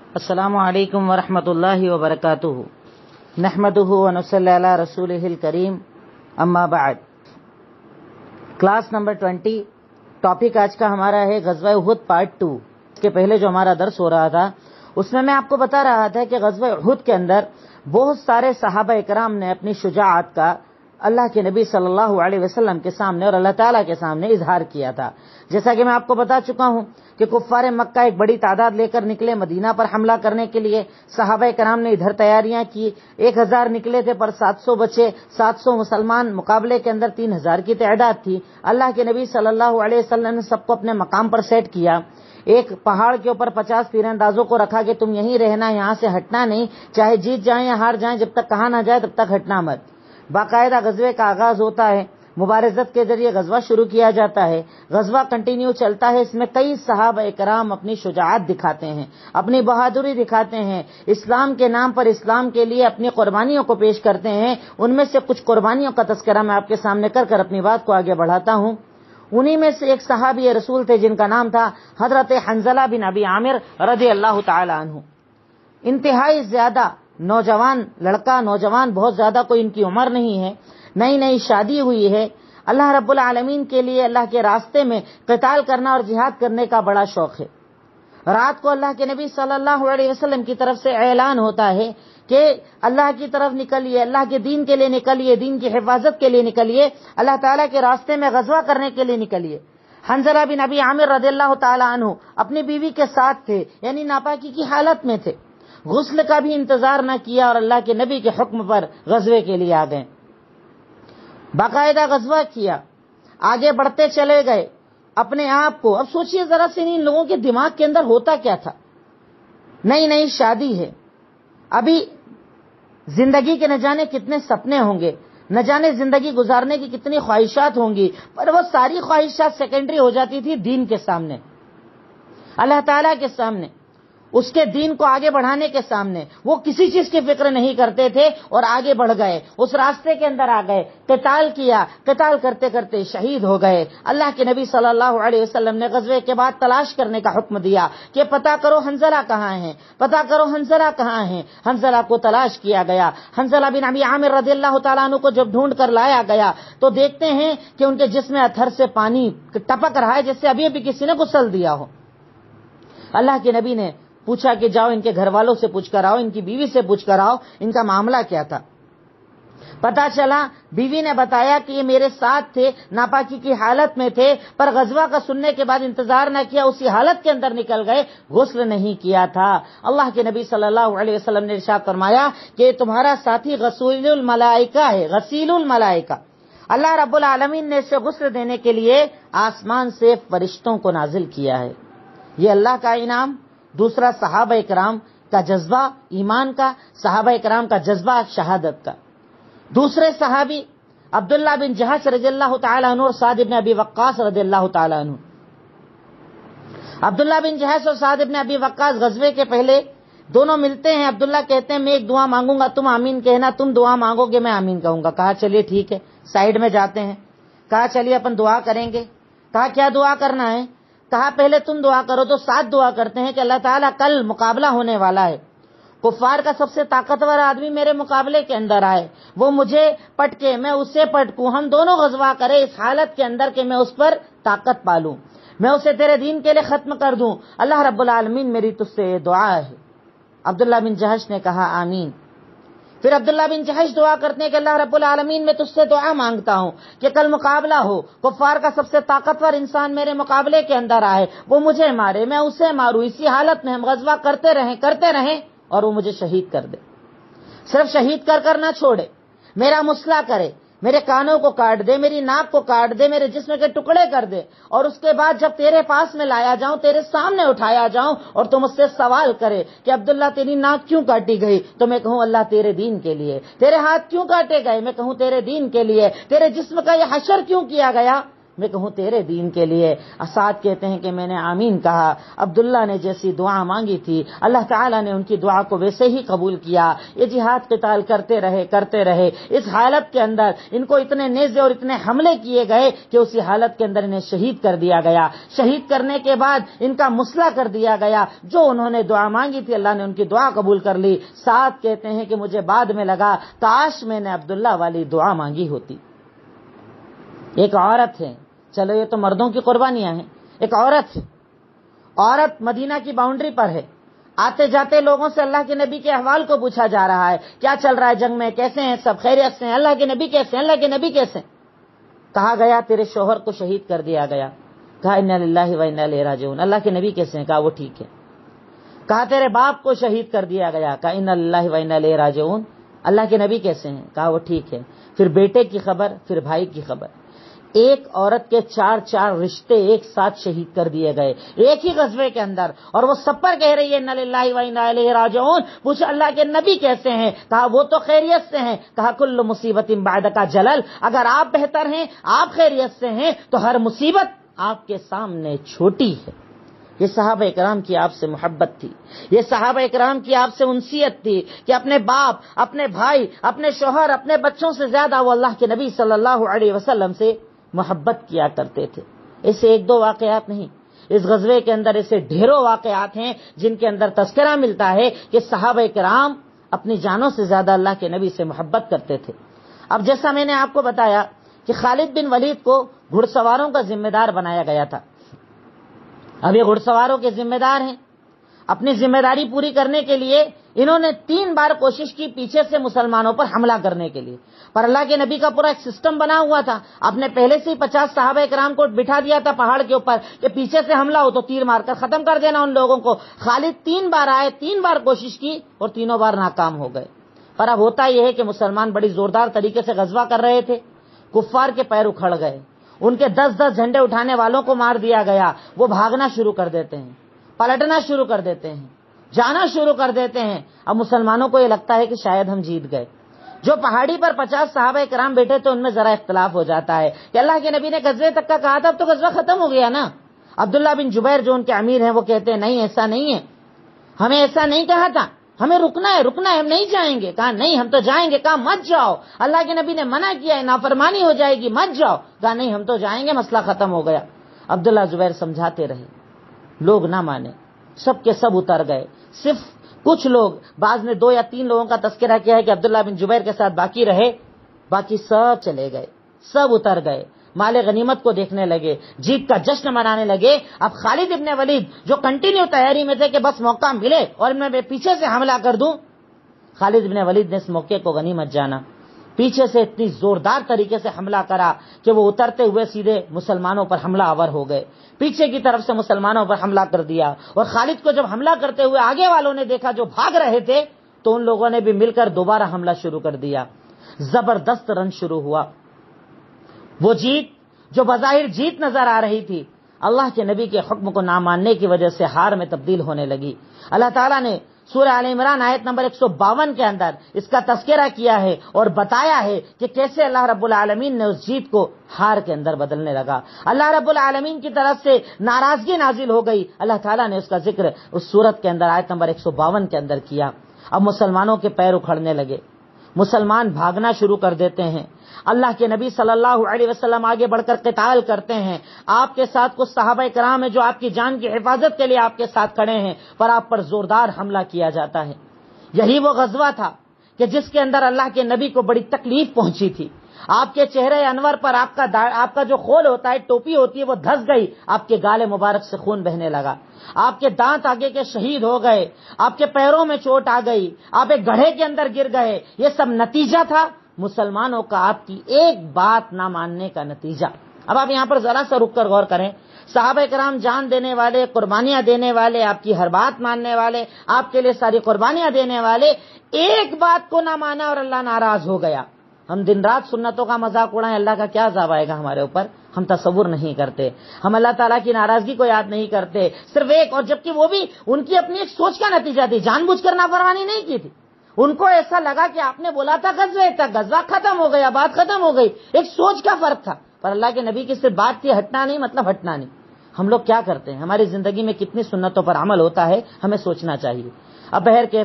السلام علیکم ورحمۃ اللہ وبرکاتہ نحمدہ ونصلی علی رسولہ الکریم اما بعد۔ کلاس نمبر 20 ٹاپک آج کا ہمارا ہے غزوہ احد پارٹ 2۔ اس کے پہلے جو ہمارا درس ہو رہا تھا اس میں آپ کو بتا رہا تھا کہ غزوہ احد کے اندر بہت سارے صحابہ اکرام نے اپنی شجاعت کا اللہ کے نبی صلی اللہ علیہ وسلم کے سامنے اور اللہ تعالیٰ کے سامنے اظہار کیا تھا۔ جیسا کہ میں آپ کو بتا چکا ہوں کہ کفار مکہ ایک بڑی تعداد لے کر نکلے مدینہ پر حملہ کرنے کے لیے۔ صحابہ کرام نے ادھر تیاریاں کی، 1000 نکلے تھے پر 700 بچے، 700 مسلمان، مقابلے کے اندر 3000 کی تعداد تھی۔ اللہ کے نبی صلی اللہ علیہ وسلم نے سب کو اپنے مقام پر سیٹ کیا۔ ایک پہاڑ کے اوپر 50 تیر اندازوں کو رکھا کہ تم یہیں رہنا، یہاں سے ہٹنا نہیں، چاہے جیت جائیں یا ہار جائیں، جب تک کہا نہ جائے تب تک ہٹنا مت۔ باقاعدہ غزوے کا آغاز ہوتا ہے، مبارزت کے ذریعے غزوہ شروع کیا جاتا ہے، غزوہ کنٹینیو چلتا ہے۔ اس میں کئی صحابہ کرام اپنی شجاعت دکھاتے ہیں، اپنی بہادری دکھاتے ہیں، اسلام کے نام پر اسلام کے لیے اپنی قربانیوں کو پیش کرتے ہیں۔ ان میں سے کچھ قربانیوں کا تذکرہ میں آپ کے سامنے کر کر اپنی بات کو آگے بڑھاتا ہوں۔ انہی میں سے ایک صحابی رسول تھے جن کا نام تھا حضرت حنظلہ بن ابی عامر رضی اللہ تعالی عنہ۔ انتہائی زیادہ نوجوان لڑکا، نوجوان بہت زیادہ کوئی ان کی عمر نہیں ہے، نئی شادی ہوئی ہے۔ اللہ رب العالمین کے لیے اللہ کے راستے میں قتال کرنا اور جہاد کرنے کا بڑا شوق ہے۔ رات کو اللہ کے نبی صلی اللہ علیہ وسلم کی طرف سے اعلان ہوتا ہے کہ اللہ کی طرف نکلیے، اللہ کے دین کے لیے نکلیے، دین کی حفاظت کے لیے نکلیے، اللہ تعالیٰ کے راستے میں غزوہ کرنے کے لیے نکلیے۔ حنظلہ بن ابی عامر رضی اللہ تعالی عنہ اپنی بیوی کے ساتھ تھے، یعنی ناپاکی کی حالت میں تھے، غسل کا بھی انتظار نہ کیا اور اللہ کے نبی کے حکم پر غزوے کے لیے آ گئے۔ باقاعدہ غزوہ کیا، آگے بڑھتے چلے گئے اپنے آپ کو۔ اب سوچئے ذرا سے ان لوگوں کے دماغ کے اندر ہوتا کیا تھا۔ نئی شادی ہے، ابھی زندگی کے نہ جانے کتنے سپنے ہوں گے، نہ جانے زندگی گزارنے کی کتنی خواہشات ہوں گی، پر وہ ساری خواہشات سیکنڈری ہو جاتی تھی دین کے سامنے، اللہ تعالیٰ کے سامنے، اس کے دین کو آگے بڑھانے کے سامنے۔ وہ کسی چیز کی فکر نہیں کرتے تھے اور آگے بڑھ گئے، اس راستے کے اندر آ گئے، قتال کیا، قتال کرتے کرتے شہید ہو گئے۔ اللہ کے نبی صلی اللہ علیہ وسلم نے غزوے کے بعد تلاش کرنے کا حکم دیا کہ پتہ کرو حنظلہ کہاں ہیں، پتہ کرو حنظلہ کہاں ہیں۔ حنظلہ کو تلاش کیا گیا۔ حنظلہ بن ابی عامر رضی اللہ تعالیٰ عنہ کو جب ڈھونڈ کر لایا گیا تو دیکھتے ہیں کہ ان کے جسم میں اتھر سے پانی ٹپک رہا ہے جیسے ابھی کسی نے غسل دیا ہو۔ اللہ کے نبی نے پوچھا کہ جاؤ ان کے گھر والوں سے پوچھ کر آؤ، ان کی بیوی سے پوچھ کر آؤ ان کا معاملہ کیا تھا۔ پتا چلا بیوی نے بتایا کہ یہ میرے ساتھ تھے، ناپاکی کی حالت میں تھے، پر غزوہ کا سننے کے بعد انتظار نہ کیا، اسی حالت کے اندر نکل گئے، غسل نہیں کیا تھا۔ اللہ کے نبی صلی اللہ علیہ وسلم نے ارشاد فرمایا کہ تمہارا ساتھی غسیل الملائکہ ہے، غسیل الملائکہ۔ اللہ رب العالمین نے اسے غسل دینے کے لیے آسمان سے فرشتوں کو نازل کیا ہے۔ یہ اللہ کا انعام۔ دوسرا صحابہ کرام کا جذبہ ایمان کا، صحابہ کرام کا جذبہ شہادت کا۔ دوسرے صحابی عبداللہ بن جہش رضی اللہ تعالی عنہ اور سعد بن ابی وقاص رضی اللہ تعالی عنہ۔ عبداللہ بن جہش اور سعد بن ابی وقاص غزوے کے پہلے دونوں ملتے ہیں۔ عبداللہ کہتے ہیں میں ایک دعا مانگوں گا، تم آمین کہنا، تم دعا مانگو گے میں آمین کہوں گا۔ کہا چلیے ٹھیک ہے، سائیڈ میں جاتے ہیں۔ کہا چلیے اپن دعا کریں گے۔ کہا کیا دعا کرنا ہے؟ کہا پہلے تم دعا کرو، تو ساتھ دعا کرتے ہیں کہ اللہ تعالیٰ کل مقابلہ ہونے والا ہے، کفار کا سب سے طاقتور آدمی میرے مقابلے کے اندر آئے، وہ مجھے پٹکے میں اسے پٹکوں، ہم دونوں غزوہ کرے اس حالت کے اندر کہ میں اس پر طاقت پالوں، میں اسے تیرے دین کے لیے ختم کر دوں۔ اللہ رب العالمین میری تجھ سے یہ دعا ہے۔ عبداللہ بن جہش نے کہا آمین۔ پھر عبداللہ بن جہش دعا کرتے ہیں کہ اللہ رب العالمین میں تجھ سے دعا مانگتا ہوں کہ کل مقابلہ ہو، کفار کا سب سے طاقتور انسان میرے مقابلے کے اندر آئے، وہ مجھے مارے میں اسے ماروں، اسی حالت میں ہم غزوہ کرتے رہیں اور وہ مجھے شہید کر دے، صرف شہید کر نہ چھوڑے، میرا مسئلہ کرے، میرے کانوں کو کاٹ دے، میری ناک کو کاٹ دے، میرے جسم کے ٹکڑے کر دے، اور اس کے بعد جب تیرے پاس میں لایا جاؤں، تیرے سامنے اٹھایا جاؤں اور تم مجھ سے سوال کرے کہ عبداللہ تیری ناک کیوں کاٹی گئی، تو میں کہوں اللہ تیرے دین کے لیے۔ تیرے ہاتھ کیوں کاٹے گئے، میں کہوں تیرے دین کے لیے۔ تیرے جسم کا یہ حشر کیوں کیا گیا، میں کہوں تیرے دین کے لیے۔ اسعد کہتے ہیں کہ میں نے آمین کہا۔ عبداللہ نے جیسی دعا مانگی تھی اللہ تعالیٰ نے ان کی دعا کو ویسے ہی قبول کیا۔ یہ جہاد قتال کرتے رہے۔ اس حالت کے اندر ان کو اتنے نیزے اور اتنے حملے کیے گئے کہ اسی حالت کے اندر انہیں شہید کر دیا گیا۔ شہید کرنے کے بعد ان کا مسلح کر دیا گیا۔ جو انہوں نے دعا مانگی تھی اللہ نے ان کی دعا قبول کر لی۔ سعد کہتے ہیں کہ مجھے بعد میں لگا کاش میں نے عبداللہ والی دعا مانگی ہوتی۔ ایک عورت ہے، چلو یہ تو مردوں کی قربانیاں ہیں، ایک عورت ہے، عورت مدینہ کی باؤنڈری پر ہے، آتے جاتے لوگوں سے اللہ کے نبی کے احوال کو پوچھا جا رہا ہے، کیا چل رہا ہے جنگ میں، کیسے ہیں سب، خیریت سے ہیں، اللہ کے نبی کیسے ہیں، اللہ کے نبی کیسے ہیں؟ کہا گیا تیرے شوہر کو شہید کر دیا گیا۔ کہا انا للہ و انا الیہ راجعون۔ اللہ کے نبی کیسے ہیں؟ کہا وہ ٹھیک ہے۔ کہا تیرے باپ کو شہید کر دیا گیا۔ کہا انا للہ و انا الیہ راجعون۔ اللہ کے نبی کیسے ہیں؟ کہا وہ ٹھیک ہے۔ پھر بیٹے کی خبر، پھر بھائی کی خبر۔ ایک عورت کے 4 رشتے ایک ساتھ شہید کر دیے گئے ایک ہی غزوے کے اندر، اور وہ سب پر کہہ رہی ہے انا للہ و انا الیہ راجعون۔ پوچھا اللہ کے نبی کیسے ہیں؟ کہا وہ تو خیریت سے ہیں۔ کہا کل مصیبت بعدک جلل، اگر آپ بہتر ہیں، آپ خیریت سے ہیں تو ہر مصیبت آپ کے سامنے چھوٹی ہے۔ یہ صحابہ اکرام کی آپ سے محبت تھی، یہ صحابہ اکرام کی آپ سے انسیت تھی کہ اپنے باپ، اپنے بھائی، اپنے شوہر، اپنے بچوں سے زیادہ وہ اللہ کے نبی صلی اللہ علیہ وسلم سے محبت کیا کرتے تھے۔ ایسے 1-2 واقعات نہیں، اس غزوے کے اندر ایسے ڈھیروں واقعات ہیں جن کے اندر تذکرہ ملتا ہے کہ صحابہ کرام اپنی جانوں سے زیادہ اللہ کے نبی سے محبت کرتے تھے۔ اب جیسا میں نے آپ کو بتایا کہ خالد بن ولید کو گھڑ سواروں کا ذمہ دار بنایا گیا تھا۔ اب یہ گھڑ سواروں کے ذمہ دار ہیں، اپنی ذمہ داری پوری کرنے کے لیے انہوں نے 3 بار کوشش کی پیچھے سے مسلمانوں پر حملہ کرنے کے لیے، پر اللہ کے نبی کا پورا ایک سسٹم بنا ہوا تھا۔ آپ نے پہلے سے ہی 50 صحابہ کرام کو بٹھا دیا تھا پہاڑ کے اوپر کہ پیچھے سے حملہ ہو تو تیر مار کر ختم کر دینا ان لوگوں کو۔ خالد 3 بار آئے، 3 بار کوشش کی اور تینوں بار ناکام ہو گئے۔ پر اب ہوتا یہ ہے کہ مسلمان بڑی زوردار طریقے سے غزوہ کر رہے تھے، کفار کے پیر اکھڑ گئے، ان کے 10 جھنڈے اٹھانے والوں کو مار دیا گیا۔ وہ بھاگنا شروع کر دیتے ہیں، پلٹنا شروع کر دیتے ہیں، جانا شروع کر دیتے ہیں۔ اب مسلمانوں کو یہ لگتا ہے کہ شاید ہم جیت گئے۔ جو پہاڑی پر 50 صحابہ کرام بیٹھے تھے ان میں ذرا اختلاف ہو جاتا ہے کہ اللہ کے نبی نے غزوے تک کا کہا تھا، اب تو غزوہ ختم ہو گیا نا۔ عبداللہ بن جبیر جو ان کے امیر ہیں وہ کہتے ہیں نہیں ایسا نہیں ہے، ہمیں ایسا نہیں کہا تھا، ہمیں رکنا ہے، ہم نہیں جائیں گے۔ کہا نہیں ہم تو جائیں گے۔ کہا مت جاؤ، اللہ کے نبی نے منع کیا ہے، نافرمانی ہو جائے گی، مت جاؤ۔ کہا نہیں ہم تو جائیں گے، مسئلہ ختم ہو گیا۔ عبداللہ زبیر سمجھاتے رہے، لوگ نہ مانے، سب کے سب اتر گئے۔ صرف کچھ لوگ، بعض نے 2 یا 3 لوگوں کا تذکرہ کیا ہے کہ عبداللہ بن جبیر کے ساتھ باقی رہے، باقی سب چلے گئے، سب اتر گئے، مال غنیمت کو دیکھنے لگے، جیت کا جشن منانے لگے۔ اب خالد ابن ولید جو کنٹینیو تیاری میں تھے کہ بس موقع ملے اور میں پیچھے سے حملہ کر دوں، خالد ابن ولید نے اس موقع کو غنیمت جانا، پیچھے سے اتنی زوردار طریقے سے حملہ کرا کہ وہ اترتے ہوئے سیدھے مسلمانوں پر حملہ آور ہو گئے، پیچھے کی طرف سے مسلمانوں پر حملہ کر دیا۔ اور خالد کو جب حملہ کرتے ہوئے آگے والوں نے دیکھا جو بھاگ رہے تھے تو ان لوگوں نے بھی مل کر دوبارہ حملہ شروع کر دیا۔ زبردست رن شروع ہوا۔ وہ جیت جو بظاہر جیت نظر آ رہی تھی اللہ کے نبی کے حکم کو نہ ماننے کی وجہ سے ہار میں تبدیل ہونے لگی۔ اللہ تعالیٰ نے سورہ آل عمران آیت نمبر 152 کے اندر اس کا تذکرہ کیا ہے اور بتایا ہے کہ کیسے اللہ رب العالمین نے اس جیت کو ہار کے اندر بدلنے لگا۔ اللہ رب العالمین کی طرف سے ناراضگی نازل ہو گئی، اللہ تعالیٰ نے اس کا ذکر اس سورت کے اندر آیت نمبر 152 کے اندر کیا۔ اب مسلمانوں کے پیر اکھڑنے لگے، مسلمان بھاگنا شروع کر دیتے ہیں، اللہ کے نبی صلی اللہ علیہ وسلم آگے بڑھ کر قتال کرتے ہیں۔ آپ کے ساتھ کچھ صحابہ کرام ہیں جو آپ کی جان کی حفاظت کے لیے آپ کے ساتھ کھڑے ہیں، پر آپ پر زوردار حملہ کیا جاتا ہے۔ یہی وہ غزوہ تھا کہ جس کے اندر اللہ کے نبی کو بڑی تکلیف پہنچی تھی۔ آپ کے چہرے انور پر آپ کا جو خول ہوتا ہے، ٹوپی ہوتی ہے، وہ دھس گئی، آپ کے گالے مبارک سے خون بہنے لگا، آپ کے دانت آگے کے شہید ہو گئے، آپ کے پیروں میں چوٹ آ گئی، آپ ایک گڑھے کے اندر گر گئے۔ یہ سب نتیجہ تھا مسلمانوں کا آپ کی ایک بات نہ ماننے کا نتیجہ۔ اب آپ یہاں پر ذرا سا رک کر غور کریں، صحابہ کرام جان دینے والے، قربانیاں دینے والے، آپ کی ہر بات ماننے والے، آپ کے لیے ساری قربانیاں دینے والے، ایک بات کو نہ مانا اور اللہ ناراض ہو گیا۔ ہم دن رات سنتوں کا مذاق اڑائیں، اللہ کا کیا عذاب آئے گا ہمارے اوپر، ہم تصور نہیں کرتے، ہم اللہ تعالیٰ کی ناراضگی کو یاد نہیں کرتے، صرف ایک، اور جبکہ وہ بھی ان کی اپنی ایک سوچ کا نتیجہ تھی، جان بوجھ کر نافرمانی نہیں کی تھی۔ ان کو ایسا لگا کہ آپ نے بولا تھا غزوہ تک، غزوہ ختم ہو گیا، بات ختم ہو گئی، ایک سوچ کا فرق تھا۔ پر اللہ کے نبی کی صرف بات تھی ہٹنا نہیں مطلب ہٹنا نہیں. ہم لوگ کیا کرتے ہیں؟ ہماری زندگی میں کتنی سنتوں پر عمل ہوتا ہے، ہمیں سوچنا چاہیے. اب بہر کے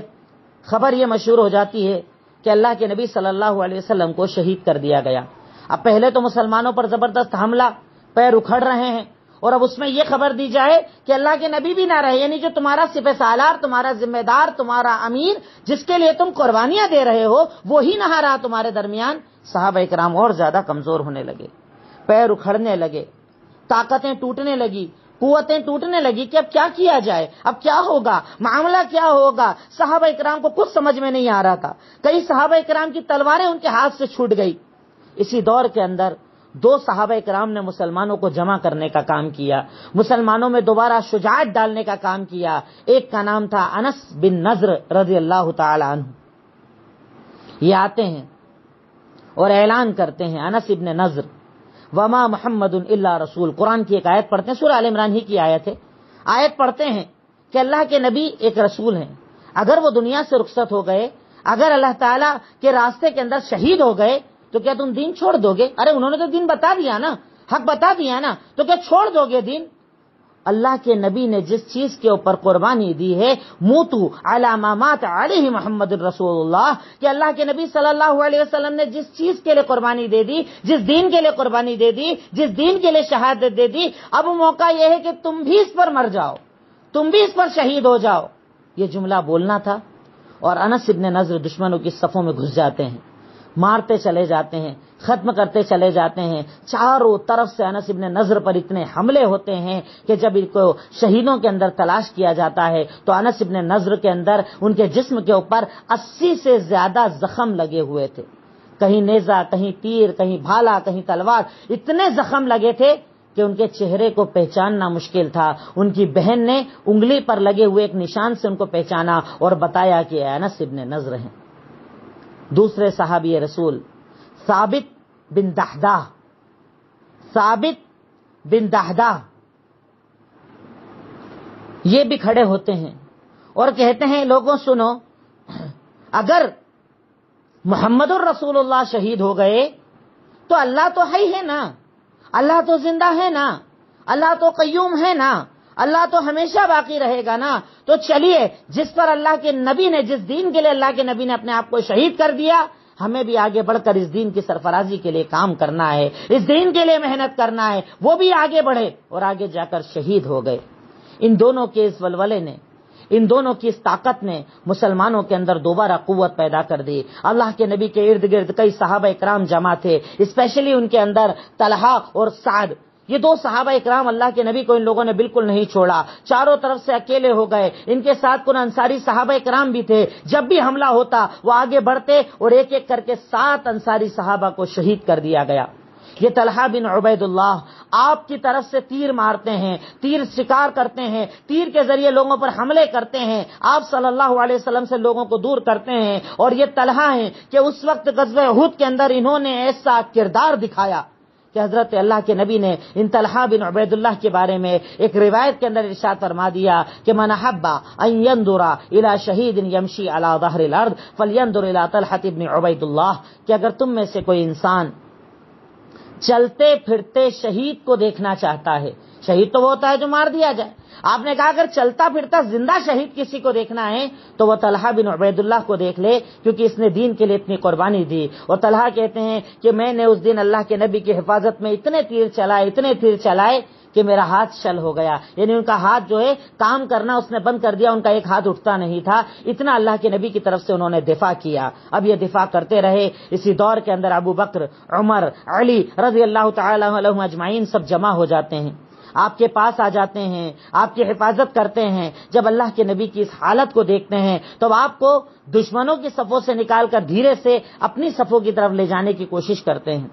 خبر یہ مشہور ہو جاتی ہے کہ اللہ کے نبی صلی اللہ علیہ وسلم کو شہید کر دیا گیا. اب پہلے تو مسلمانوں پر زبردست حملہ، پیر اکھڑ رہے ہیں، اور اب اس میں یہ خبر دی جائے کہ اللہ کے نبی بھی نہ رہے، یعنی جو تمہارا سپہ سالار، تمہارا ذمہ دار، تمہارا امیر، جس کے لیے تم قربانیاں دے رہے ہو، وہی نہ رہا تمہارے درمیان. صحابہ کرام اور زیادہ کمزور ہونے لگے، پیر اکھڑنے لگے، طاقتیں ٹوٹنے لگی، قوتیں ٹوٹنے لگی کہ اب کیا کیا جائے، اب کیا ہوگا، معاملہ کیا ہوگا. صحابہ کرام کو کچھ سمجھ میں نہیں آ رہا تھا. کئی صحابہ کرام کی تلواریں ان کے ہاتھ سے چھوٹ گئی. اسی دور کے اندر دو صحابہ کرام نے مسلمانوں کو جمع کرنے کا کام کیا، مسلمانوں میں دوبارہ شجاعت ڈالنے کا کام کیا. ایک کا نام تھا انس بن نضر رضی اللہ تعالی عنہ. یہ آتے ہیں اور اعلان کرتے ہیں، انس ابن نضر، وما محمد الا رسول. قرآن کی ایک آیت پڑھتے ہیں، سورہ آل عمران ہی کی آیت ہے. آیت پڑھتے ہیں کہ اللہ کے نبی ایک رسول ہیں، اگر وہ دنیا سے رخصت ہو گئے، اگر اللہ تعالیٰ کے راستے کے اندر شہید ہو گئے تو کیا تم دین چھوڑ دو گے؟ ارے انہوں نے تو دین بتا دیا نا، حق بتا دیا نا، تو کیا چھوڑ دو گے دین؟ اللہ کے نبی نے جس چیز کے اوپر قربانی دی ہے، موتو علی ما مات علیہ محمد الرسول اللہ، کہ اللہ کے نبی صلی اللہ علیہ وسلم نے جس چیز کے لیے قربانی دے دی، جس دین کے لیے قربانی دے دی، جس دین کے لیے شہادت دے دی، اب موقع یہ ہے کہ تم بھی اس پر مر جاؤ، تم بھی اس پر شہید ہو جاؤ. یہ جملہ بولنا تھا. اور انس ابن نضر دشمنوں کی صفوں میں گھس جاتے ہیں، مارتے چلے جاتے ہیں، ختم کرتے چلے جاتے ہیں. چاروں طرف سے انس ابن نضر پر اتنے حملے ہوتے ہیں کہ جب ان کو شہیدوں کے اندر تلاش کیا جاتا ہے تو انس ابن نضر کے اندر، ان کے جسم کے اوپر 80 سے زیادہ زخم لگے ہوئے تھے. کہیں نیزہ، کہیں تیر، کہیں بھالا، کہیں تلوار، اتنے زخم لگے تھے کہ ان کے چہرے کو پہچاننا مشکل تھا. ان کی بہن نے انگلی پر لگے ہوئے ایک نشان سے ان کو پہچانا اور بتایا کہ انس ابن نضر ہیں. دوسرے صحابی رسول ثابت بن دحدہ یہ بھی کھڑے ہوتے ہیں اور کہتے ہیں، لوگوں سنو، اگر محمد الرسول اللہ شہید ہو گئے تو اللہ تو ہے نا، اللہ تو زندہ ہے نا، اللہ تو قیوم ہے نا، اللہ تو ہمیشہ باقی رہے گا نا. تو چلیے، جس پر اللہ کے نبی نے، جس دین کے لیے اللہ کے نبی نے اپنے آپ کو شہید کر دیا، ہمیں بھی آگے بڑھ کر اس دین کی سرفرازی کے لیے کام کرنا ہے، اس دین کے لیے محنت کرنا ہے. وہ بھی آگے بڑھے اور آگے جا کر شہید ہو گئے. ان دونوں کے اس ولولے نے، ان دونوں کی اس طاقت نے مسلمانوں کے اندر دوبارہ قوت پیدا کر دی. اللہ کے نبی کے ارد گرد کئی صحابہ اکرام جمع تھے، اسپیشلی ان کے اندر طلحہ اور سعد. یہ دو صحابہ اکرام، اللہ کے نبی کو ان لوگوں نے بالکل نہیں چھوڑا، چاروں طرف سے اکیلے ہو گئے. ان کے ساتھ کچھ انصاری صحابہ اکرام بھی تھے. جب بھی حملہ ہوتا وہ آگے بڑھتے اور ایک ایک کر کے 7 انصاری صحابہ کو شہید کر دیا گیا. یہ طلحہ بن عبید اللہ آپ کی طرف سے تیر مارتے ہیں، تیر شکار کرتے ہیں، تیر کے ذریعے لوگوں پر حملے کرتے ہیں، آپ صلی اللہ علیہ وسلم سے لوگوں کو دور کرتے ہیں. اور یہ طلحہ ہیں کہ اس وقت غزوہ احد کے اندر انہوں نے ایسا کردار دکھایا کہ حضرت اللہ کے نبی نے ان طلحہ بن عبید اللہ کے بارے میں ایک روایت کے اندر ارشاد فرما دیا کہ من احب ان ينظر الى شہید یمشی علی ظہر الارض فلینظر الى طلحہ بن عبید اللہ، کہ اگر تم میں سے کوئی انسان چلتے پھرتے شہید کو دیکھنا چاہتا ہے، شہید تو وہ ہوتا ہے جو مار دیا جائے، آپ نے کہا اگر چلتا پھرتا زندہ شہید کسی کو دیکھنا ہے تو وہ طلحہ بن عبید اللہ کو دیکھ لے، کیونکہ اس نے دین کے لیے اتنی قربانی دی. اور طلحہ کہتے ہیں کہ میں نے اس دن اللہ کے نبی کی حفاظت میں اتنے تیر چلائے کہ میرا ہاتھ شل ہو گیا. یعنی ان کا ہاتھ جو ہے کام کرنا اس نے بند کر دیا، ان کا ایک ہاتھ اٹھتا نہیں تھا. اتنا اللہ کے نبی کی طرف سے انہوں نے دفاع کیا. اب یہ دفاع کرتے رہے. اسی دور کے اندر ابو بکر، عمر، علی رضی اللہ تعالی عنہم اجمعین سب جمع ہو جاتے ہیں، آپ کے پاس آ جاتے ہیں، آپ کی حفاظت کرتے ہیں. جب اللہ کے نبی کی اس حالت کو دیکھتے ہیں تو آپ کو دشمنوں کی صفوں سے نکال کر دھیرے سے اپنی صفوں کی طرف لے جانے کی کوشش کرتے ہیں.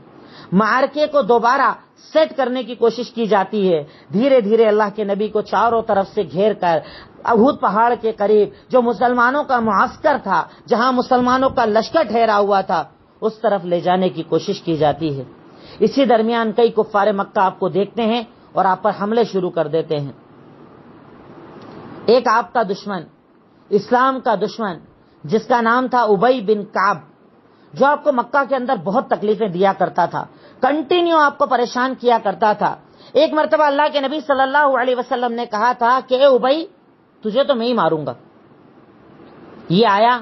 معرکے کو دوبارہ سیٹ کرنے کی کوشش کی جاتی ہے. دھیرے دھیرے اللہ کے نبی کو چاروں طرف سے گھیر کر احد پہاڑ کے قریب جو مسلمانوں کا معسکر تھا، جہاں مسلمانوں کا لشکر ٹھہرا ہوا تھا، اس طرف لے جانے کی کوشش کی جاتی ہے. اسی درمیان کئی کفار مکہ آپ کو دیکھتے ہیں اور آپ پر حملے شروع کر دیتے ہیں. ایک آپ کا دشمن، اسلام کا دشمن، جس کا نام تھا ابی بن کعب، جو آپ کو مکہ کے اندر بہت تکلیفیں دیا کرتا تھا، کنٹینیو آپ کو پریشان کیا کرتا تھا. ایک مرتبہ اللہ کے نبی صلی اللہ علیہ وسلم نے کہا تھا کہ اے ابی تجھے تو میں ہی ماروں گا. یہ آیا,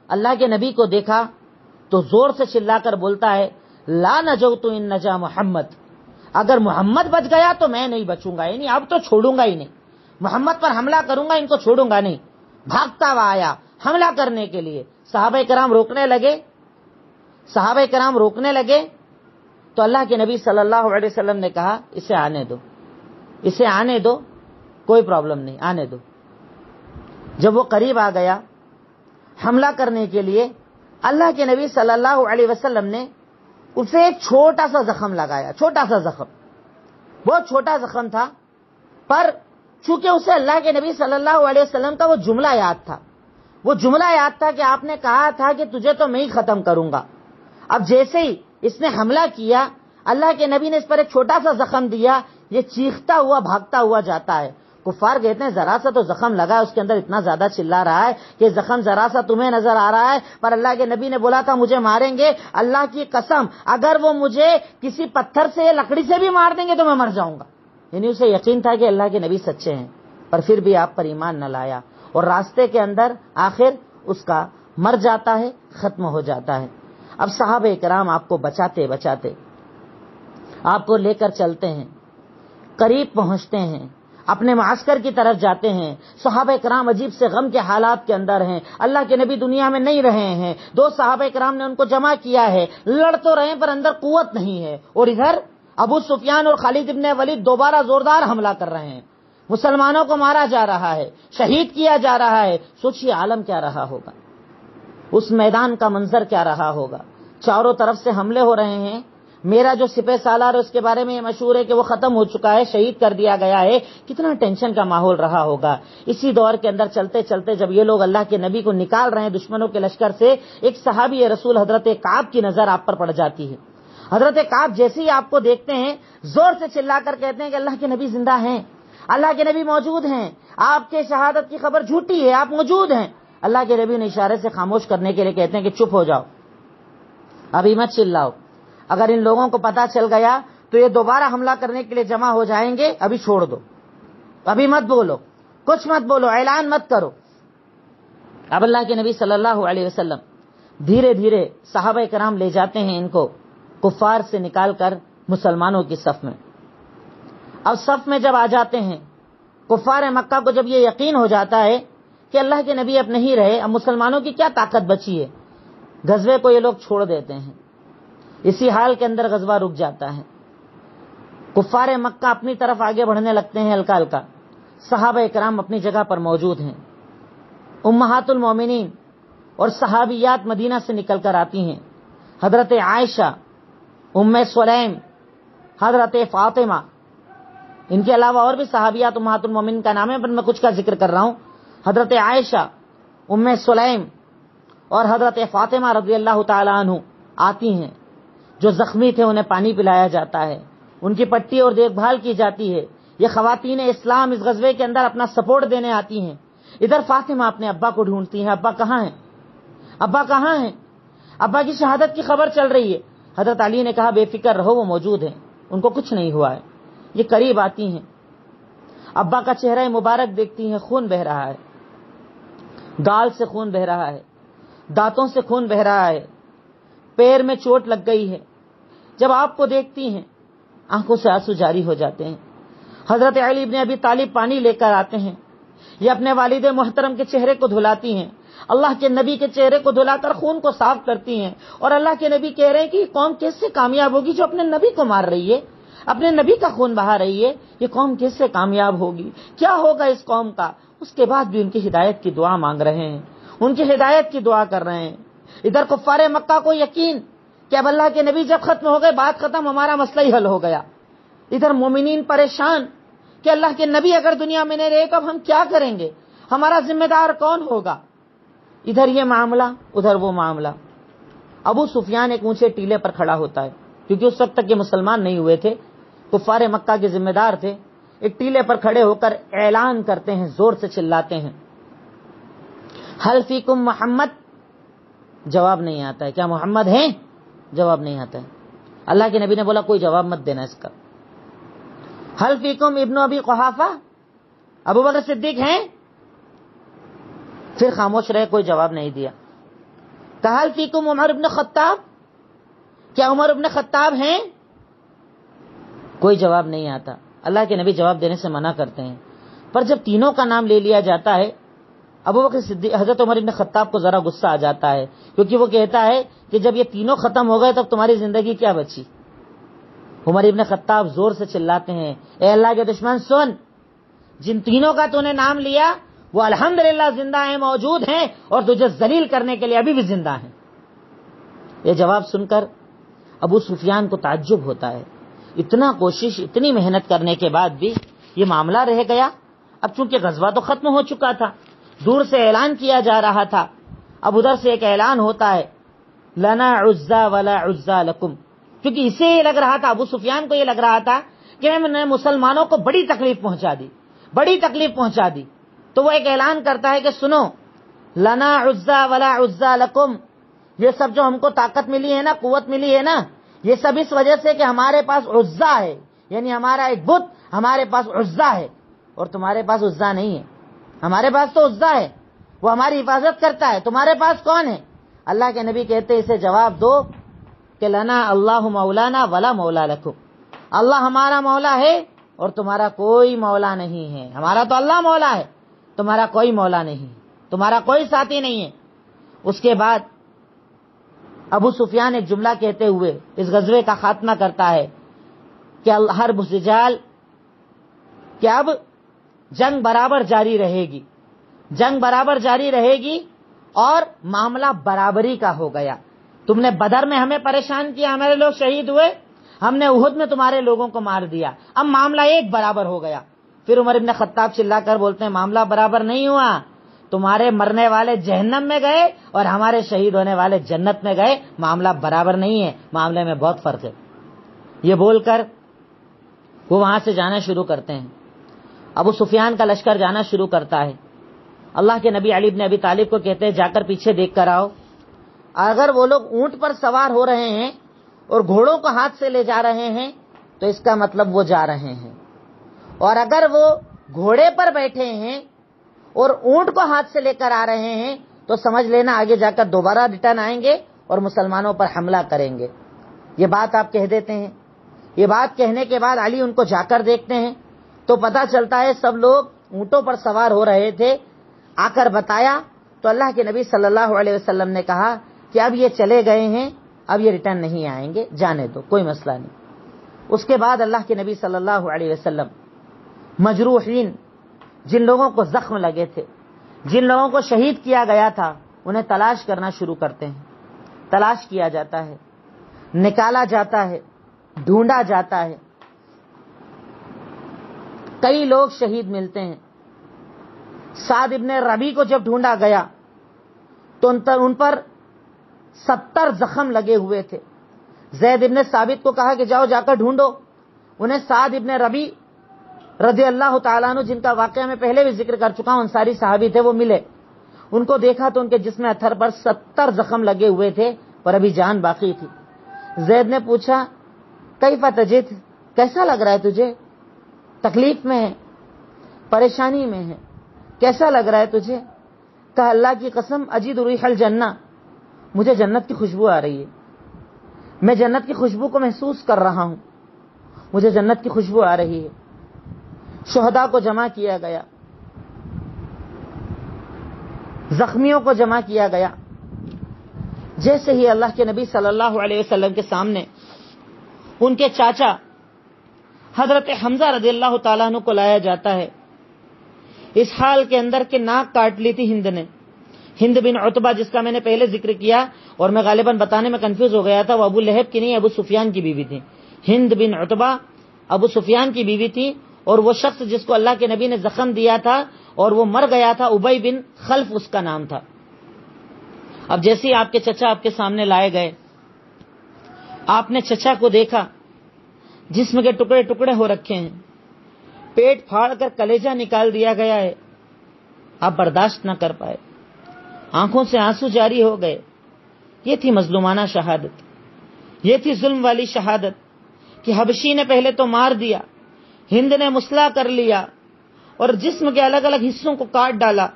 اللہ کے نبی کو دیکھا تو زور سے چلا کر بولتا ہے لا نجوت ان نجا محمد, اگر محمد بچ گیا تو میں نہیں بچوں گا, یعنی اب تو چھوڑوں گا ہی نہیں, محمد پر حملہ کروں گا, ان کو چھوڑوں گا نہیں. بھاگتا ہوا آیا حملہ کرنے کے لیے. صحابہ کرام روکنے لگے تو اللہ کے نبی صلی اللہ علیہ وسلم نے کہا اسے آنے دو, کوئی پرابلم نہیں, آنے دو. جب وہ قریب آ گیا حملہ کرنے کے لیے, اللہ کے نبی صلی اللہ علیہ وسلم نے اسے ایک چھوٹا سا زخم لگایا, چھوٹا سا زخم, بہت چھوٹا زخم تھا, پر چونکہ اسے اللہ کے نبی صلی اللہ علیہ وسلم کا وہ جملہ یاد تھا کہ آپ نے کہا تھا کہ تجھے تو میں ہی ختم کروں گا. اب جیسے ہی اس نے حملہ کیا, اللہ کے نبی نے اس پر ایک چھوٹا سا زخم دیا, یہ چیختا ہوا بھاگتا ہوا جاتا ہے. کفار کہتے ہیں ذرا سا تو زخم لگا ہے, اس کے اندر اتنا زیادہ چلا رہا ہے کہ زخم ذرا سا تمہیں نظر آ رہا ہے, پر اللہ کے نبی نے بولا تھا مجھے ماریں گے, اللہ کی قسم اگر وہ مجھے کسی پتھر سے یا لکڑی سے بھی مار دیں گے تو میں مر جاؤں گا. یعنی اسے یقین تھا کہ اللہ کے نبی سچے ہیں, پر پھر بھی آپ پر ایمان نہ لایا, اور راستے کے اندر آخر اس کا مر جاتا ہے, ختم ہو جاتا ہے. اب صحابہ کرام آپ کو بچاتے آپ کو لے کر چلتے ہیں, قریب پہنچتے ہیں, اپنے معسکر کی طرف جاتے ہیں. صحابہ کرام عجیب سے غم کے حالات کے اندر ہیں, اللہ کے نبی دنیا میں نہیں رہے ہیں. 2 صحابہ کرام نے ان کو جمع کیا ہے, لڑ تو رہے پر اندر قوت نہیں ہے, اور ادھر ابو سفیان اور خالد ابن ولید دوبارہ زوردار حملہ کر رہے ہیں, مسلمانوں کو مارا جا رہا ہے, شہید کیا جا رہا ہے. سوچیے عالم کیا رہا ہوگا, اس میدان کا منظر کیا رہا ہوگا. چاروں طرف سے حملے ہو رہے ہیں. میرا جو سپہ سالار اس کے بارے میں یہ مشہور ہے کہ وہ ختم ہو چکا ہے, شہید کر دیا گیا ہے. کتنا ٹینشن کا ماحول رہا ہوگا. اسی دور کے اندر چلتے چلتے جب یہ لوگ اللہ کے نبی کو نکال رہے ہیں دشمنوں کے لشکر سے, ایک صحابی رسول حضرت کعب کی نظر آپ پر پڑ جاتی ہے. حضرت کعب جیسے ہی آپ کو دیکھتے ہیں زور سے چلا کر کہتے ہیں کہ اللہ کے نبی زندہ ہیں, اللہ کے نبی موجود ہیں, آپ کے شہادت کی خبر جھوٹی ہے, آپ موجود ہیں. اللہ کے نبی نے اشارے سے خاموش کرنے کے لیے کہتے ہیں کہ چپ ہو جاؤ, ابھی مت چلاؤ, اگر ان لوگوں کو پتا چل گیا تو یہ دوبارہ حملہ کرنے کے لیے جمع ہو جائیں گے, ابھی چھوڑ دو, ابھی مت بولو, کچھ مت بولو, اعلان مت کرو. اب اللہ کے نبی صلی اللہ علیہ وسلم دھیرے دھیرے صحابہ کرام لے جاتے ہیں ان کو کفار سے نکال کر مسلمانوں کی صف میں. اب صف میں جب آ جاتے ہیں, کفار مکہ کو جب یہ یقین ہو جاتا ہے کہ اللہ کے نبی اب نہیں رہے, اب مسلمانوں کی کیا طاقت بچی ہے, غزوے کو یہ لوگ چھوڑ دیتے ہیں. اسی حال کے اندر غزوہ رک جاتا ہے. کفار مکہ اپنی طرف آگے بڑھنے لگتے ہیں ہلکا ہلکا. صحابہ کرام اپنی جگہ پر موجود ہیں. امہات المومنین اور صحابیات مدینہ سے نکل کر آتی ہیں. حضرت عائشہ, ام سلیم, حضرت فاطمہ, ان کے علاوہ اور بھی صحابیات امہات المومنین کا نام ہے, پر میں کچھ کا ذکر کر رہا ہوں. حضرت عائشہ, ام سلیم اور حضرت فاطمہ رضی اللہ تعالی عنہ آتی ہیں. جو زخمی تھے انہیں پانی پلایا جاتا ہے, ان کی پٹی اور دیکھ بھال کی جاتی ہے. یہ خواتین اسلام اس غزوے کے اندر اپنا سپورٹ دینے آتی ہیں. ادھر فاطمہ اپنے ابا کو ڈھونڈتی ہیں, ابا کہاں ہیں, ابا کہاں ہیں, ابا کی شہادت کی خبر چل رہی ہے. حضرت علی نے کہا بے فکر رہو, وہ موجود ہیں, ان کو کچھ نہیں ہوا ہے. یہ قریب آتی ہیں, ابا کا چہرہ مبارک دیکھتی ہیں, خون بہ رہا ہے, گال سے خون بہ رہا ہے, دانتوں سے خون بہ رہا ہے, پیر میں چوٹ لگ گئی ہے. جب آپ کو دیکھتی ہیں آنکھوں سے آنسو جاری ہو جاتے ہیں. حضرت علی ابن ابی طالب پانی لے کر آتے ہیں, یہ اپنے والد محترم کے چہرے کو دھلاتی ہیں, اللہ کے نبی کے چہرے کو دھلا کر خون کو صاف کرتی ہیں. اور اللہ کے نبی کہہ رہے ہیں کہ یہ قوم کیسے کامیاب ہوگی جو اپنے نبی کو مار رہی ہے, اپنے نبی کا خون بہا رہی ہے. یہ قوم کیسے کامیاب ہوگی, کیا ہوگا اس قوم کا. اس کے بعد بھی ان کی ہدایت کی دعا مانگ رہے ہیں, ان کی ہدایت کی دعا کر رہے ہیں. ادھر کفار مکہ کو یقین کہ اب اللہ کے نبی جب ختم ہو گئے بات ختم, ہمارا مسئلہ ہی حل ہو گیا. ادھر مومنین پریشان کہ اللہ کے نبی اگر دنیا میں نہیں رہے تو اب ہم کیا کریں گے, ہمارا ذمہ دار کون ہوگا. ادھر یہ معاملہ, ادھر وہ معاملہ. ابو سفیان ایک اونچے ٹیلے پر کھڑا ہوتا ہے, کیونکہ اس وقت تک یہ مسلمان نہیں ہوئے تھے, کفار مکہ کے ذمہ دار تھے. ایک ٹیلے پر کھڑے ہو کر اعلان کرتے ہیں, زور سے چلاتے ہیں, حل فیکم محمد. جواب نہیں آتا ہے, کیا محمد ہیں, جواب نہیں آتا ہے. اللہ کے نبی نے بولا کوئی جواب مت دینا اس کا. حل فیکم ابن ابی قحافہ, ابو بکر صدیق ہیں؟ پھر خاموش رہے, کوئی جواب نہیں دیا. کہا حل فیکم عمر ابن خطاب, کیا عمر ابن خطاب ہیں؟ کوئی جواب نہیں آتا. اللہ کے نبی جواب دینے سے منع کرتے ہیں. پر جب تینوں کا نام لے لیا جاتا ہے, ابو بکر صدیق حضرت عمر ابن خطاب کو ذرا غصہ آ جاتا ہے, کیونکہ وہ کہتا ہے کہ جب یہ تینوں ختم ہو گئے تب تمہاری زندگی کیا بچی. عمر ابن خطاب زور سے چلاتے ہیں, اے اللہ کے دشمن سن, جن تینوں کا تو نے نام لیا وہ الحمدللہ زندہ ہیں, موجود ہیں, اور تجھے ذلیل کرنے کے لیے ابھی بھی زندہ ہیں. یہ جواب سن کر ابو سفیان کو تعجب ہوتا ہے. اتنا کوشش, اتنی محنت کرنے کے بعد بھی یہ معاملہ رہ گیا. اب چونکہ غزوہ تو ختم ہو چکا تھا, دور سے اعلان کیا جا رہا تھا. اب ادھر سے ایک اعلان ہوتا ہے, لنا عزا ولا عزا لکم, کیونکہ اسے یہ لگ رہا تھا, ابو سفیان کو یہ لگ رہا تھا کہ ہم نے مسلمانوں کو بڑی تکلیف پہنچا دی, بڑی تکلیف پہنچا دی. تو وہ ایک اعلان کرتا ہے کہ سنو, لنا عزا ولا عزا لکم, یہ سب جو ہم کو طاقت ملی ہے نا, قوت ملی ہے نا, یہ سب اس وجہ سے کہ ہمارے پاس عزا ہے, یعنی ہمارا ایک بت ہمارے پاس عزا ہے, اور تمہارے پاس عزا نہیں ہے. ہمارے پاس تو عزا ہے, وہ ہماری حفاظت کرتا ہے, تمہارے پاس کون ہے؟ اللہ کے نبی کہتے اسے جواب دو کہ لنا اللہ مولانا ولا مولا لکم, اللہ ہمارا مولا ہے اور تمہارا کوئی مولا نہیں ہے. ہمارا تو اللہ مولا ہے, تمہارا کوئی مولا نہیں, تمہارا کوئی ساتھی نہیں ہے. اس کے بعد ابو سفیان ایک جملہ کہتے ہوئے اس غزوے کا خاتمہ کرتا ہے کہ حرب سجال, کہ اب جنگ برابر جاری رہے گی, جنگ برابر جاری رہے گی, اور معاملہ برابری کا ہو گیا. تم نے بدر میں ہمیں پریشان کیا, ہمارے لوگ شہید ہوئے, ہم نے احد میں تمہارے لوگوں کو مار دیا, اب معاملہ ایک برابر ہو گیا. پھر عمر ابن خطاب چلا کر بولتے ہیں معاملہ برابر نہیں ہوا, تمہارے مرنے والے جہنم میں گئے اور ہمارے شہید ہونے والے جنت میں گئے, معاملہ برابر نہیں ہے, معاملے میں بہت فرق ہے. یہ بول کر وہ وہاں سے جانا شروع کرتے ہیں. ابو سفیان کا لشکر جانا شروع کرتا ہے. اللہ کے نبی علی بن ابی طالب کو کہتے ہیں جا کر پیچھے دیکھ کر آؤ, اگر وہ لوگ اونٹ پر سوار ہو رہے ہیں اور گھوڑوں کو ہاتھ سے لے جا رہے ہیں تو اس کا مطلب وہ جا رہے ہیں, اور اگر وہ گھوڑے پر بیٹھے ہیں اور اونٹ کو ہاتھ سے لے کر آ رہے ہیں تو سمجھ لینا آگے جا کر دوبارہ ریٹرن آئیں گے اور مسلمانوں پر حملہ کریں گے. یہ بات آپ کہہ دیتے ہیں. یہ بات کہنے کے بعد علی ان کو جا کر دیکھتے ہیں تو پتہ چلتا ہے سب لوگ اونٹوں پر سوار ہو رہے تھے. آ کر بتایا تو اللہ کے نبی صلی اللہ علیہ وسلم نے کہا کہ اب یہ چلے گئے ہیں, اب یہ ریٹرن نہیں آئیں گے, جانے دو, کوئی مسئلہ نہیں. اس کے بعد اللہ کے نبی صلی اللہ علیہ وسلم مجروحین, جن لوگوں کو زخم لگے تھے, جن لوگوں کو شہید کیا گیا تھا, انہیں تلاش کرنا شروع کرتے ہیں. تلاش کیا جاتا ہے, نکالا جاتا ہے, ڈھونڈا جاتا ہے. کئی لوگ شہید ملتے ہیں. سعد ابن ربی کو جب ڈھونڈا گیا تو ان پر 70 زخم لگے ہوئے تھے. زید ابن ثابت کو کہا کہ جاؤ جا کر ڈھونڈو. انہیں سعد ابن ربی رضی اللہ تعالیٰ عنہ, جن کا واقعہ میں پہلے بھی ذکر کر چکا ہوں, انصاری صحابی تھے, وہ ملے. ان کو دیکھا تو ان کے جسم اتھر پر 70 زخم لگے ہوئے تھے پر ابھی جان باقی تھی. زید نے پوچھا کیف تجد, کیسا لگ رہا ہے تجھے؟ تکلیف میں ہے, پریشانی میں ہے, کیسا لگ رہا ہے تجھے؟ کہا اللہ کی قسم اجد ریح الجنہ, مجھے جنت کی خوشبو آ رہی ہے, میں جنت کی خوشبو کو محسوس کر رہا ہوں, مجھے جنت کی خوشبو آ رہی ہے. شہداء کو جمع کیا گیا, زخمیوں کو جمع کیا گیا. جیسے ہی اللہ کے نبی صلی اللہ علیہ وسلم کے سامنے ان کے چاچا حضرت حمزہ رضی اللہ تعالیٰ عنہ کو لایا جاتا ہے, اس حال کے اندر کہ ناک کاٹ لی تھی ہند نے. ہند بن عتبہ, جس کا میں نے پہلے ذکر کیا اور میں غالباً بتانے میں کنفیوز ہو گیا تھا, وہ ابو لہب کی نہیں ابو سفیان کی بیوی تھی. ہند بن عتبہ ابو سفیان کی بیوی تھی, اور وہ شخص جس کو اللہ کے نبی نے زخم دیا تھا اور وہ مر گیا تھا, ابی بن خلف اس کا نام تھا. اب جیسے ہی آپ کے چچا آپ کے سامنے لائے گئے, آپ نے چچا کو دیکھا, جسم کے ٹکڑے ٹکڑے ہو رکھے ہیں, پیٹ پھاڑ کر کلیجہ نکال دیا گیا ہے. آپ برداشت نہ کر پائے, آنکھوں سے آنسو جاری ہو گئے. یہ تھی مظلومانہ شہادت, یہ تھی ظلم والی شہادت کہ حبشی نے پہلے تو مار دیا، ہند نے مسلح کر لیا اور جسم کے الگ الگ حصوں کو کاٹ ڈالا۔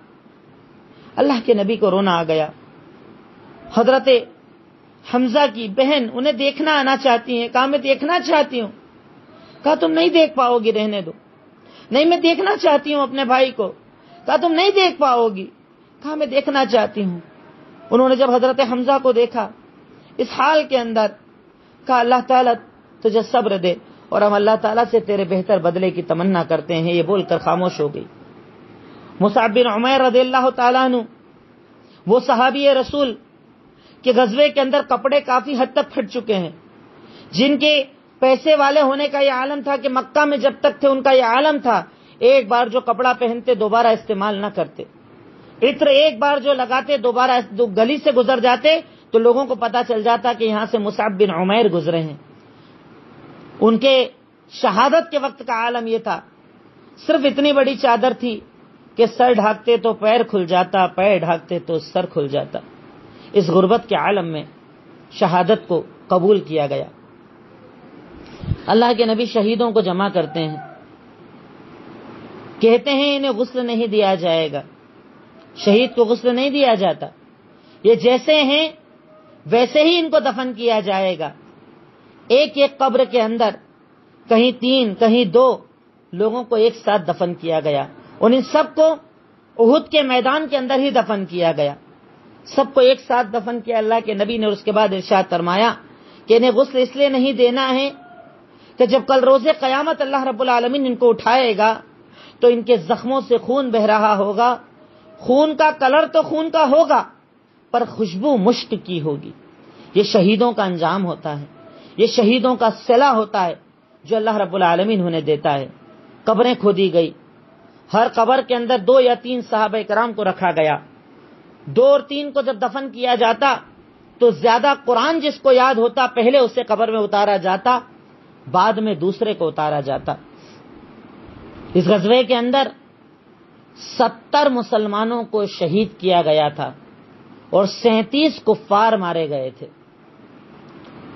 اللہ کے نبی کو رونا آ گیا۔ حضرت حمزہ کی بہن انہیں دیکھنا آنا چاہتی ہیں، کہا میں دیکھنا چاہتی ہوں۔ کہا تم نہیں دیکھ پاؤ گی، رہنے دو۔ نہیں میں دیکھنا چاہتی ہوں اپنے بھائی کو۔ کہا تم نہیں دیکھ پاؤ گی۔ کہا میں دیکھنا چاہتی ہوں۔ انہوں نے جب حضرت حمزہ کو دیکھا اس حال کے اندر، کہا اللہ تعالیٰ تجھے صبر دے اور ہم اللہ تعالیٰ سے تیرے بہتر بدلے کی تمنا کرتے ہیں۔ یہ بول کر خاموش ہو گئی۔ مصعب بن عمیر رضی اللہ تعالیٰ عنہ، وہ صحابی رسول کہ غزوے کے اندر کپڑے کافی حد تک پھٹ چکے ہیں، جن کے پیسے والے ہونے کا یہ عالم تھا کہ مکہ میں جب تک تھے ان کا یہ عالم تھا ایک بار جو کپڑا پہنتے دوبارہ استعمال نہ کرتے، عطر ایک بار جو لگاتے دوبارہ گلی سے گزر جاتے تو لوگوں کو پتا چل جاتا کہ یہاں سے مصعب بن عمیر گزرے ہیں۔ ان کے شہادت کے وقت کا عالم یہ تھا، صرف اتنی بڑی چادر تھی کہ سر ڈھانکتے تو پیر کھل جاتا، پیر ڈھانکتے تو سر کھل جاتا۔ اس غربت کے عالم میں شہادت کو قبول کیا گیا۔ اللہ کے نبی شہیدوں کو جمع کرتے ہیں، کہتے ہیں انہیں غسل نہیں دیا جائے گا، شہید کو غسل نہیں دیا جاتا، یہ جیسے ہیں ویسے ہی ان کو دفن کیا جائے گا۔ ایک ایک قبر کے اندر کہیں 3 کہیں 2 لوگوں کو ایک ساتھ دفن کیا گیا، اور ان سب کو احد کے میدان کے اندر ہی دفن کیا گیا، سب کو ایک ساتھ دفن کیا اللہ کے نبی نے۔ اور اس کے بعد ارشاد فرمایا کہ انہیں غسل اس لیے نہیں دینا ہے کہ جب کل روز قیامت اللہ رب العالمین ان کو اٹھائے گا تو ان کے زخموں سے خون بہ رہا ہوگا، خون کا کلر تو خون کا ہوگا پر خوشبو مشک کی ہوگی۔ یہ شہیدوں کا انجام ہوتا ہے، یہ شہیدوں کا صلہ ہوتا ہے جو اللہ رب العالمین انہیں دیتا ہے۔ قبریں کھودی گئی، ہر قبر کے اندر 2 یا 3 صحابہ کرام کو رکھا گیا۔ 2 اور 3 کو جب دفن کیا جاتا تو زیادہ قرآن جس کو یاد ہوتا پہلے اسے قبر میں اتارا جاتا، بعد میں دوسرے کو اتارا جاتا۔ اس غزوے کے اندر 70 مسلمانوں کو شہید کیا گیا تھا اور 37 کفار مارے گئے تھے۔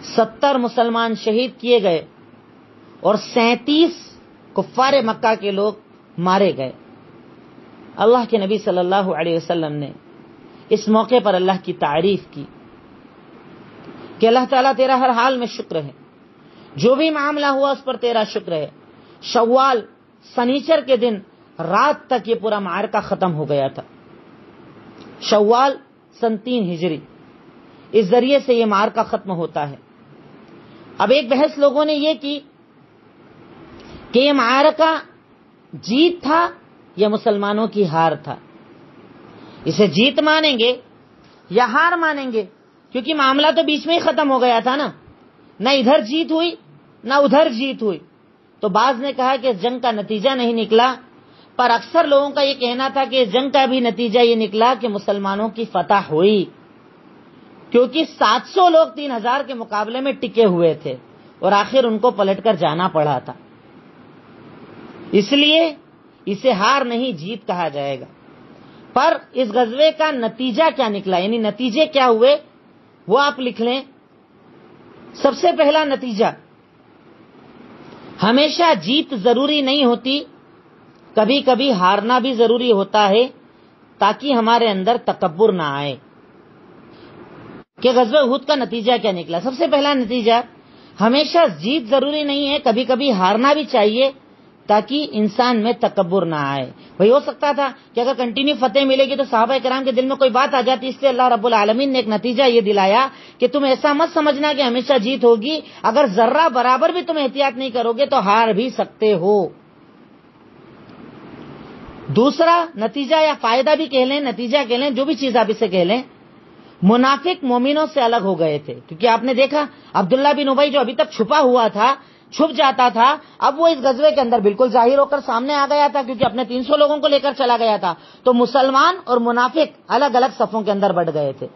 70 مسلمان شہید کیے گئے اور 37 کفار مکہ کے لوگ مارے گئے۔ اللہ کے نبی صلی اللہ علیہ وسلم نے اس موقع پر اللہ کی تعریف کی کہ اللہ تعالیٰ تیرا ہر حال میں شکر ہے، جو بھی معاملہ ہوا اس پر تیرا شکر ہے۔ شوال سنیچر کے دن رات تک یہ پورا معرکہ ختم ہو گیا تھا۔ شوال سن 3 ہجری، اس ذریعے سے یہ معرکہ ختم ہوتا ہے۔ اب ایک بحث لوگوں نے یہ کی کہ یہ معرکہ جیت تھا یا مسلمانوں کی ہار تھا، اسے جیت مانیں گے یا ہار مانیں گے، کیونکہ معاملہ تو بیچ میں ہی ختم ہو گیا تھا نا، نہ ادھر جیت ہوئی نہ ادھر جیت ہوئی۔ تو بعض نے کہا کہ اس جنگ کا نتیجہ نہیں نکلا، پر اکثر لوگوں کا یہ کہنا تھا کہ اس جنگ کا بھی نتیجہ یہ نکلا کہ مسلمانوں کی فتح ہوئی، کیونکہ 700 لوگ 3000 کے مقابلے میں ٹکے ہوئے تھے اور آخر ان کو پلٹ کر جانا پڑا تھا، اس لیے اسے ہار نہیں جیت کہا جائے گا۔ پر اس غزوے کا نتیجہ کیا نکلا، یعنی نتیجے کیا ہوئے وہ آپ لکھ لیں۔ سب سے پہلا نتیجہ، ہمیشہ جیت ضروری نہیں ہوتی، کبھی کبھی ہارنا بھی ضروری ہوتا ہے تاکہ ہمارے اندر تکبر نہ آئے۔ کہ غزوہ احد کا نتیجہ کیا نکلا؟ سب سے پہلا نتیجہ، ہمیشہ جیت ضروری نہیں ہے، کبھی کبھی ہارنا بھی چاہیے تاکہ انسان میں تکبر نہ آئے۔ وہی ہو سکتا تھا کہ اگر کنٹینیو فتح ملے گی تو صحابہ کرام کے دل میں کوئی بات آ جاتی، اس لیے اللہ رب العالمین نے ایک نتیجہ یہ دلایا کہ تم ایسا مت سمجھنا کہ ہمیشہ جیت ہوگی، اگر ذرہ برابر بھی تم احتیاط نہیں کرو گے تو ہار بھی سکتے ہو۔ دوسرا نتیجہ یا فائدہ بھی کہہ لیں، نتیجہ کہہ لیں، جو بھی چیز آپ اسے کہہ لیں، منافق مومنوں سے الگ ہو گئے تھے، کیونکہ آپ نے دیکھا عبداللہ بن ابی جو ابھی تک چھپا ہوا تھا، چھپ جاتا تھا، اب وہ اس غزوے کے اندر بالکل ظاہر ہو کر سامنے آ گیا تھا، کیونکہ اپنے 300 لوگوں کو لے کر چلا گیا تھا، تو مسلمان اور منافق الگ الگ صفوں کے اندر بٹ گئے تھے۔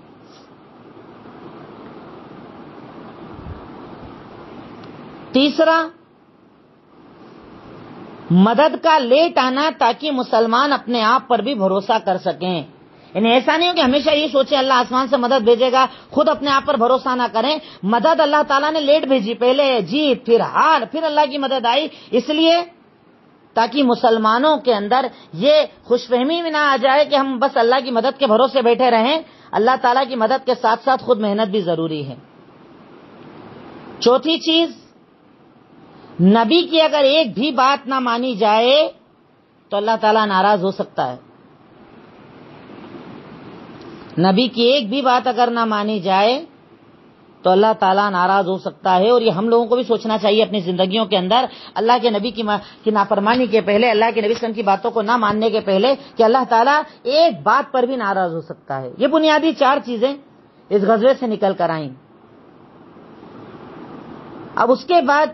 تیسرا، مدد کا لیٹ آنا تاکہ مسلمان اپنے آپ پر بھی بھروسہ کر سکیں، یعنی ایسا نہیں ہو کہ ہمیشہ یہ سوچے اللہ آسمان سے مدد بھیجے گا، خود اپنے آپ پر بھروسہ نہ کریں. مدد اللہ تعالیٰ نے لیٹ بھیجی، پہلے جیت پھر ہار پھر اللہ کی مدد آئی، اس لیے تاکہ مسلمانوں کے اندر یہ خوش فہمی بھی نہ آ جائے کہ ہم بس اللہ کی مدد کے بھروسے بیٹھے رہیں. اللہ تعالیٰ کی مدد کے ساتھ ساتھ خود محنت بھی ضروری ہے. چوتھی چیز، نبی کی اگر ایک بھی بات نہ مانی جائے تو اللہ تعالیٰ ناراض ہو سکتا ہے. نبی کی ایک بھی بات اگر نہ مانی جائے تو اللہ تعالیٰ ناراض ہو سکتا ہے. اور یہ ہم لوگوں کو بھی سوچنا چاہیے اپنی زندگیوں کے اندر، اللہ کے نبی کی نافرمانی کے پہلے، اللہ کے نبی صلی اللہ علیہ وسلم کی باتوں کو نہ ماننے کے پہلے، کہ اللہ تعالیٰ ایک بات پر بھی ناراض ہو سکتا ہے. یہ بنیادی 4 چیزیں اس غزوے سے نکل کر آئیں. اب اس کے بعد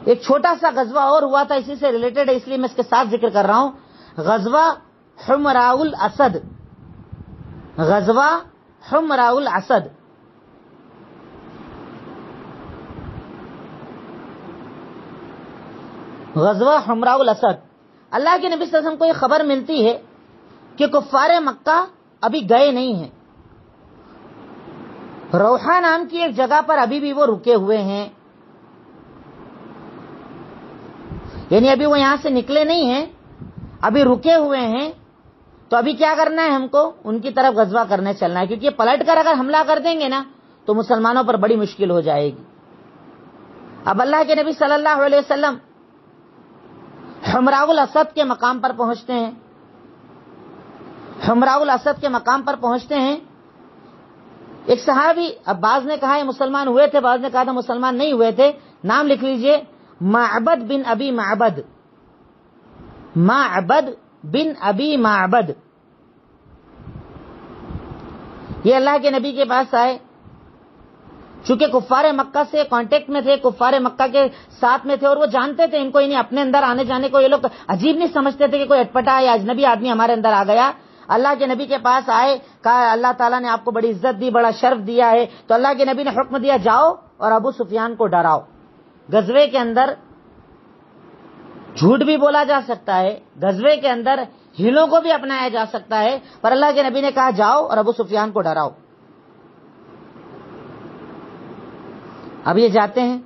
ایک چھوٹا سا غزوہ اور ہوا تھا، اسی سے ریلیٹڈ ہے، اس لیے میں اس کے ساتھ ذکر کر رہا ہوں. غزوہ حمراء الاسد. غزوہ حمراء الاسد. غزوہ حمراء الاسد. اللہ کے نبی صلی اللہ علیہ وسلم کو یہ خبر ملتی ہے کہ کفار مکہ ابھی گئے نہیں ہیں. روحا نام کی ایک جگہ پر ابھی بھی وہ رکے ہوئے ہیں، یعنی ابھی وہ یہاں سے نکلے نہیں ہیں، ابھی رکے ہوئے ہیں. تو ابھی کیا کرنا ہے ہم کو؟ ان کی طرف غزوہ کرنے چلنا ہے، کیونکہ پلٹ کر اگر حملہ کر دیں گے نا تو مسلمانوں پر بڑی مشکل ہو جائے گی. اب اللہ کے نبی صلی اللہ علیہ وسلم حمراء الاسد کے مقام پر پہنچتے ہیں. حمراء الاسد کے مقام پر پہنچتے ہیں. ایک صحابی، اب بعض نے کہا یہ مسلمان ہوئے تھے، بعض نے کہا تھا مسلمان نہیں ہوئے تھے. نام لکھ لیجئے، معبد بن ابی معبد. معبد بن ابی معبد. یہ اللہ کے نبی کے پاس آئے، چونکہ کفار مکہ سے کانٹیکٹ میں تھے، کفار مکہ کے ساتھ میں تھے، اور وہ جانتے تھے ان کو، انہیں اپنے اندر آنے جانے کو یہ لوگ عجیب نہیں سمجھتے تھے کہ کوئی اٹپٹا یا اجنبی آدمی ہمارے اندر آ گیا. اللہ کے نبی کے پاس آئے، کہا اللہ تعالیٰ نے آپ کو بڑی عزت دی، بڑا شرف دیا ہے. تو اللہ کے نبی نے حکم دیا، جاؤ اور ابو سفیان کو ڈراؤ. غزوے کے اندر جھوٹ بھی بولا جا سکتا ہے، غزوے کے اندر ہیلوں کو بھی اپنایا جا سکتا ہے، پر اللہ کے نبی نے کہا جاؤ اور ابو سفیان کو ڈراؤ. اب یہ جاتے ہیں،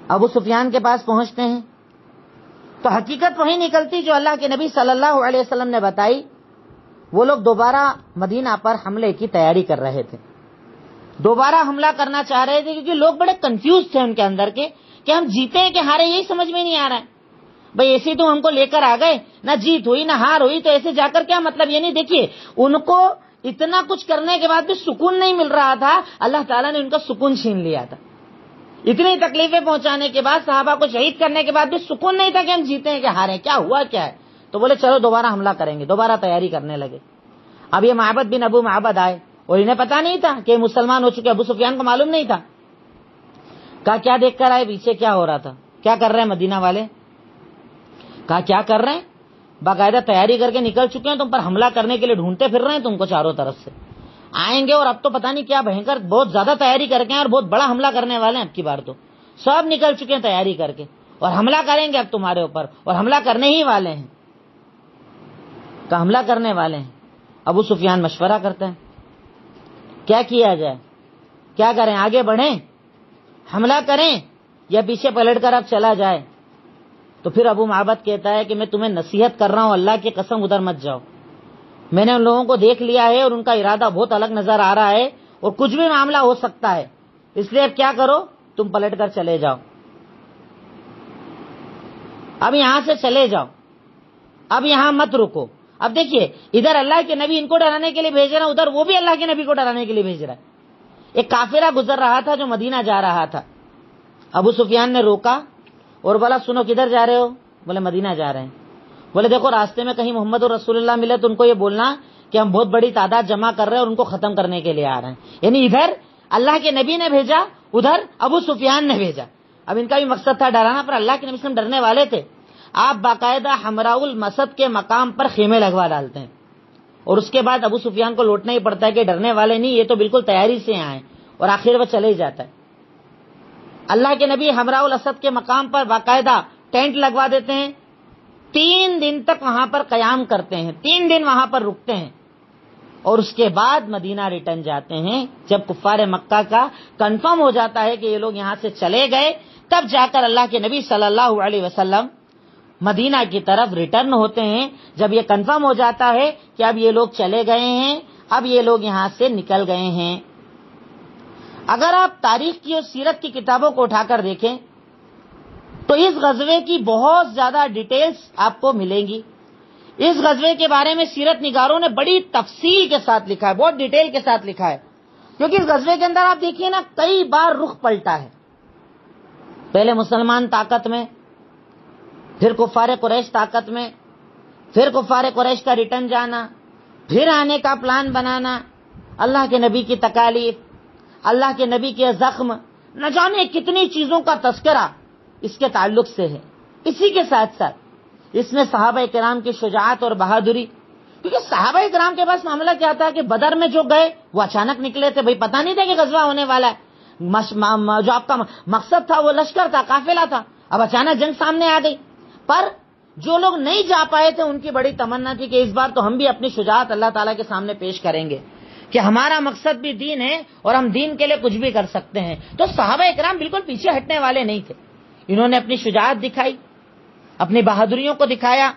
ابو سفیان کے پاس پہنچتے ہیں تو حقیقت وہی نکلتی جو اللہ کے نبی صلی اللہ علیہ وسلم نے بتائی. وہ لوگ دوبارہ مدینہ پر حملے کی تیاری کر رہے تھے، دوبارہ حملہ کرنا چاہ رہے تھے، کیونکہ لوگ بڑے کنفیوز تھے ان کے اندر کے کہ ہم جیتے ہیں کہ ہارے، یہی سمجھ میں نہیں آ رہا ہے. بھئی ایسے تو ہم کو لے کر آ گئے، نہ جیت ہوئی نہ ہار ہوئی، تو ایسے جا کر کیا مطلب؟ یہ نہیں، دیکھیے ان کو اتنا کچھ کرنے کے بعد بھی سکون نہیں مل رہا تھا. اللہ تعالیٰ نے ان کا سکون چھین لیا تھا. اتنی تکلیفیں پہنچانے کے بعد، صحابہ کو شہید کرنے کے بعد بھی سکون نہیں تھا کہ ہم جیتے ہیں کہ ہارے، کیا ہوا کیا ہے. تو بولے چلو دوبارہ حملہ کریں گے، دوبارہ تیاری کرنے لگے. اب یہ معبد بن ابو معبد آئے، اور انہیں پتا نہیں تھا کہ مسلمان ہو چکے، ابو سفیان کو معلوم نہیں تھا. کہا کیا دیکھ کر آئے، پیچھے کیا ہو رہا تھا، کیا کر رہے ہیں مدینہ والے؟ کہا کیا کر رہے ہیں؟ باقاعدہ تیاری کر کے نکل چکے ہیں، تم پر حملہ کرنے کے لیے ڈھونڈتے پھر رہے ہیں تم کو چاروں طرف سے. آئیں گے اور اب تو پتہ نہیں کیا بھینکر، بہت زیادہ تیاری کر کے ہیں اور بہت بڑا حملہ کرنے والے ہیں. اب کی بار تو سب نکل چکے ہیں تیاری کر کے، اور حملہ کریں گے اب تمہارے اوپر، اور حملہ کرنے ہی والے ہیں. کہ حملہ کرنے والے ہیں. ابو سفیان مشورہ کرتے ہیں کیا کیا جائے، کیا کریں، آگے بڑھیں، حملہ کریں، یا پیچھے پلٹ کر اب چلا جائے. تو پھر ابو معبد کہتا ہے کہ میں تمہیں نصیحت کر رہا ہوں، اللہ کی قسم ادھر مت جاؤ. میں نے ان لوگوں کو دیکھ لیا ہے اور ان کا ارادہ بہت الگ نظر آ رہا ہے، اور کچھ بھی معاملہ ہو سکتا ہے. اس لیے اب کیا کرو، تم پلٹ کر چلے جاؤ، اب یہاں سے چلے جاؤ، اب یہاں مت رکو. اب دیکھیے ادھر اللہ کے نبی ان کو ڈرانے کے لیے بھیج رہا ہے، ادھر وہ بھی اللہ کے نبی کو ڈرانے کے لیے بھیج رہا ہے. ایک قافلہ گزر رہا تھا جو مدینہ جا رہا تھا. ابو سفیان نے روکا اور بولا سنو کدھر جا رہے ہو؟ بولے مدینہ جا رہے ہیں. بولے دیکھو راستے میں کہیں محمد رسول اللہ ملے تو ان کو یہ بولنا کہ ہم بہت بڑی تعداد جمع کر رہے ہیں اور ان کو ختم کرنے کے لیے آ رہے ہیں. یعنی ادھر اللہ کے نبی نے بھیجا، ادھر ابو سفیان نے بھیجا. اب ان کا بھی مقصد تھا ڈرانا، پر اللہ کے نبی سے ڈرنے والے تھے. آپ باقاعدہ حمراء الاسد کے مقام پر خیمے لگوا ڈالتے ہیں، اور اس کے بعد ابو سفیان کو لوٹنا ہی پڑتا ہے کہ ڈرنے والے نہیں، یہ تو بالکل تیاری سے آئے، اور آخر وہ چلے ہی جاتا ہے. اللہ کے نبی حمراء الاسد کے مقام پر باقاعدہ ٹینٹ لگوا دیتے ہیں، 3 دن تک وہاں پر قیام کرتے ہیں، 3 دن وہاں پر رکتے ہیں، اور اس کے بعد مدینہ ریٹرن جاتے ہیں. جب کفار مکہ کا کنفرم ہو جاتا ہے کہ یہ لوگ یہاں سے چلے گئے، تب جا کر اللہ کے نبی صلی اللہ علیہ وسلم مدینہ کی طرف ریٹرن ہوتے ہیں. جب یہ کنفرم ہو جاتا ہے کہ اب یہ لوگ چلے گئے ہیں، اب یہ لوگ یہاں سے نکل گئے ہیں. اگر آپ تاریخ کی اور سیرت کی کتابوں کو اٹھا کر دیکھیں تو اس غزوے کی بہت زیادہ ڈیٹیلز آپ کو ملیں گی. اس غزوے کے بارے میں سیرت نگاروں نے بڑی تفصیل کے ساتھ لکھا ہے، بہت ڈیٹیل کے ساتھ لکھا ہے، کیونکہ اس غزوے کے اندر آپ دیکھیے نا کئی بار رخ پلٹا ہے. پہلے مسلمان طاقت میں، پھر کفار قریش طاقت میں، پھر کفار قریش کا ریٹرن جانا، پھر آنے کا پلان بنانا، اللہ کے نبی کی تکالیف، اللہ کے نبی کے زخم، نہ جانے کتنی چیزوں کا تذکرہ اس کے تعلق سے ہے. اسی کے ساتھ ساتھ اس میں صحابہ کرام کی شجاعت اور بہادری، کیونکہ صحابہ کرام کے پاس معاملہ کیا تھا کہ بدر میں جو گئے وہ اچانک نکلے تھے، بھائی پتہ نہیں تھا کہ غزوہ ہونے والا ہے. جو آپ کا مقصد تھا وہ لشکر تھا، قافلہ تھا، اب اچانک جنگ سامنے آ گئی. پر جو لوگ نہیں جا پائے تھے ان کی بڑی تمنا تھی کہ اس بار تو ہم بھی اپنی شجاعت اللہ تعالیٰ کے سامنے پیش کریں گے کہ ہمارا مقصد بھی دین ہے اور ہم دین کے لیے کچھ بھی کر سکتے ہیں. تو صحابہ اکرام بالکل پیچھے ہٹنے والے نہیں تھے. انہوں نے اپنی شجاعت دکھائی، اپنی بہادریوں کو دکھایا.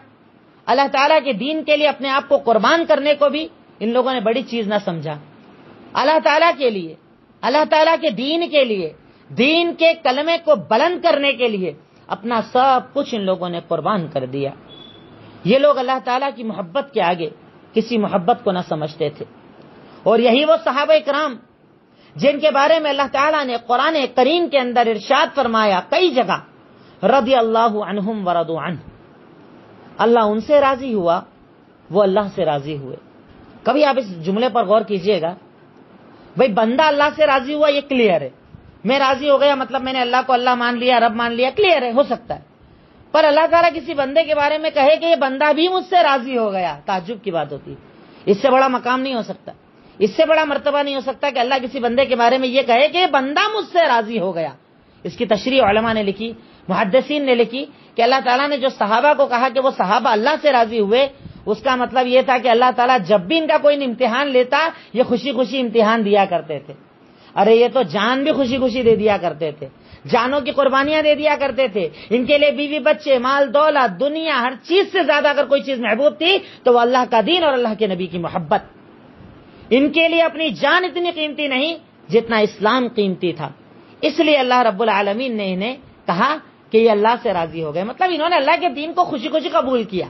اللہ تعالیٰ کے دین کے لیے اپنے آپ کو قربان کرنے کو بھی ان لوگوں نے بڑی چیز نہ سمجھا. اللہ تعالیٰ کے لیے، اللہ تعالیٰ کے دین کے لیے، دین کے کلمے کو بلند کرنے کے لیے اپنا سب کچھ ان لوگوں نے قربان کر دیا. یہ لوگ اللہ تعالیٰ کی محبت کے آگے کسی محبت کو نہ سمجھتے تھے. اور یہی وہ صحابہ کرام جن کے بارے میں اللہ تعالیٰ نے قرآن کریم کے اندر ارشاد فرمایا کئی جگہ، رضی اللہ عنہم ورضوا عنہ، اللہ ان سے راضی ہوا، وہ اللہ سے راضی ہوئے. کبھی آپ اس جملے پر غور کیجئے گا. بھئی بندہ اللہ سے راضی ہوا یہ کلیئر ہے، میں راضی ہو گیا مطلب میں نے اللہ کو اللہ مان لیا، رب مان لیا، کلیئر ہے، ہو سکتا ہے. پر اللہ تعالیٰ کسی بندے کے بارے میں کہے کہ یہ بندہ بھی مجھ سے راضی ہو گیا، تعجب کی بات ہوتی. اس سے بڑا مقام نہیں ہو سکتا، اس سے بڑا مرتبہ نہیں ہو سکتا کہ اللہ کسی بندے کے بارے میں یہ کہے کہ یہ بندہ مجھ سے راضی ہو گیا. اس کی تشریح علماء نے لکھی، محدثین نے لکھی کہ اللہ تعالیٰ نے جو صحابہ کو کہا کہ وہ صحابہ اللہ سے راضی ہوئے، اس کا مطلب یہ تھا کہ اللہ تعالیٰ جب بھی ان کا کوئی امتحان لیتا یہ خوشی خوشی امتحان دیا کرتے تھے. ارے یہ تو جان بھی خوشی خوشی دے دیا کرتے تھے، جانوں کی قربانیاں دے دیا کرتے تھے. ان کے لیے بیوی بچے، مال دولت، دنیا، ہر چیز سے زیادہ اگر کوئی چیز محبوب تھی تو وہ اللہ کا دین اور اللہ کے نبی کی محبت. ان کے لیے اپنی جان اتنی قیمتی نہیں جتنا اسلام قیمتی تھا. اس لیے اللہ رب العالمین نے انہیں کہا کہ یہ اللہ سے راضی ہو گئے. مطلب انہوں نے اللہ کے دین کو خوشی خوشی قبول کیا،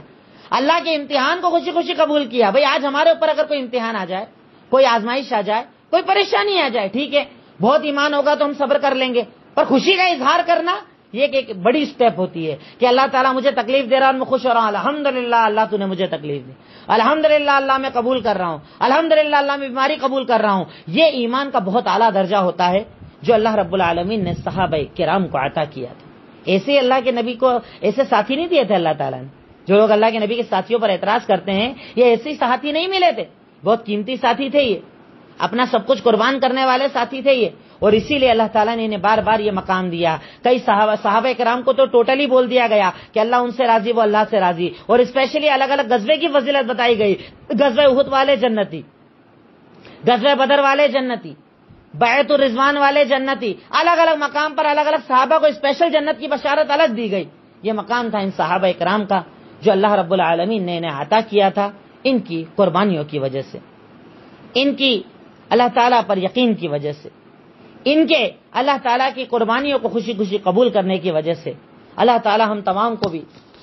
اللہ کے امتحان کو خوشی خوشی قبول کیا. بھئی آج ہمارے اوپر اگر کوئی امتحان آ جائے، کوئی آزمائش آ جائے، کوئی پریشانی آ جائے، ٹھیک ہے بہت ایمان ہوگا تو ہم صبر کر لیں گے، پر خوشی کا اظہار کرنا یہ ایک بڑی سٹیپ ہوتی ہے کہ اللہ تعالیٰ مجھے تکلیف دے رہا ہے اور میں خوش ہو رہا ہوں، الحمدللہ اللہ تو نے مجھے تکلیف دی، الحمدللہ اللہ میں قبول کر رہا ہوں، الحمدللہ اللہ میں بیماری قبول کر رہا ہوں. یہ ایمان کا بہت اعلیٰ درجہ ہوتا ہے جو اللہ رب العالمین نے صحابہ کرام کو عطا کیا تھا. ایسے اللہ کے نبی کو ایسے ساتھی نہیں دیے تھے اللہ تعالیٰ نے. جو لوگ اللہ کے نبی کے ساتھیوں پر اعتراض کرتے ہیں یہ ایسے ساتھی نہیں ملے تھے، بہت قیمتی ساتھی تھے، یہ اپنا سب کچھ قربان کرنے والے ساتھی تھے یہ. اور اسی لیے اللہ تعالیٰ نے انہیں بار بار یہ مقام دیا. کئی صحابہ کرام کو تو ٹوٹلی بول دیا گیا کہ اللہ ان سے راضی، وہ اللہ سے راضی. اور اسپیشلی الگ الگ غزوے کی فضیلت بتائی گئی. غزوہ احد والے جنتی، غزوہ بدر والے جنتی، بیعت الرضوان والے جنتی. الگ الگ مقام پر الگ الگ صحابہ کو اسپیشل جنت کی بشارت الگ دی گئی. یہ مقام تھا ان صحابہ کرام کا جو اللہ رب العالمین نے انہیں عطا کیا تھا ان کی قربانیوں کی وجہ سے، ان کی اللہ تعالیٰ پر یقین کی وجہ سے، ان کے اللہ تعالیٰ کی قربانیوں کو خوشی خوشی قبول کرنے کی وجہ سے. اللہ تعالیٰ ہم تمام کو بھی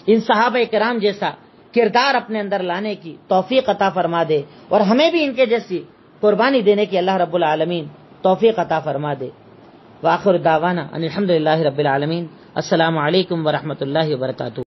ان صحابہ کرام جیسا کردار اپنے اندر لانے کی توفیق عطا فرما دے اور ہمیں بھی ان کے جیسی قربانی دینے کی اللہ رب العالمین توفیق عطا فرما دے. وآخر دعوانا ان الحمدللہ رب العالمین. السلام علیکم ورحمۃ اللہ وبرکاتہ.